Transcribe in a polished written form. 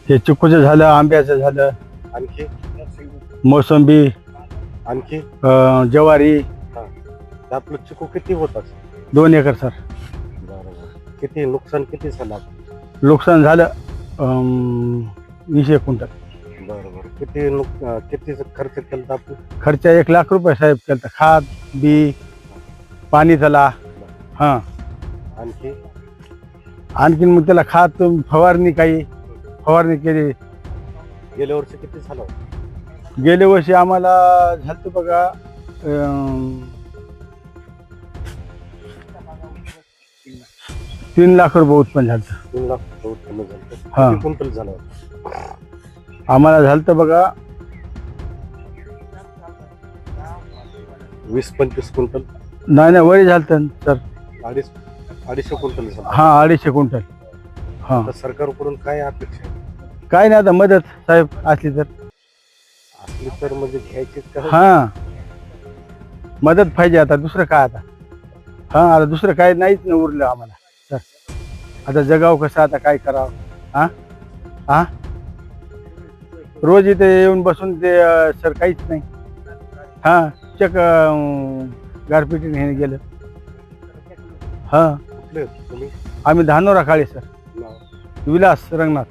हे चिकूचं झालं, आंब्याचं झालं, आणखी मोसंबी, आणखी ज्वारी. आपलं चिकू किती होतात? 2 एकर सर. बरोबर. किती नुकसान किती झालं आपलं? नुकसान झालं 20 क्विंटल. बरोबर. किती खर्च केला आपण? खर्च 1 लाख रुपये साहेब केला. खाद, बी, पाणी झाला. हां, आणखी आणखीन मग त्याला खाद फवारणी केली. गेल्या वर्षी किती झालं? गेल्या वर्षी आम्हाला झालं बघा 3 लाख रुपये उत्पन्न झालं. 3 लाख उत्पन्न झालं. हा. किती क्विंटल झालं? आम्हाला झालं बघा 20-25 क्विंटल. नाही वरी झालं सर. 250 क्विंटल झालं. हां, 250 क्विंटल. हां, तर सरकारकडून काय अपेक्षा आहे? काय नाही आता मदत साहेब असली तर. म्हणजे घ्यायचीच का? हां, मदत पाहिजे आता. दुसरं काय आता? हां, आता दुसरं काय नाहीच ना उरलं आम्हाला सर. आता जगावं कसं, आता काय करावं? हां हां रोज इथे येऊन बसून ते सर काहीच नाही. हां, चक गारपिटीने हे गेलं. हां, कुठले तुम्ही? आम्ही धानोरा काळे सर. नाव? विलास रंगनाथ.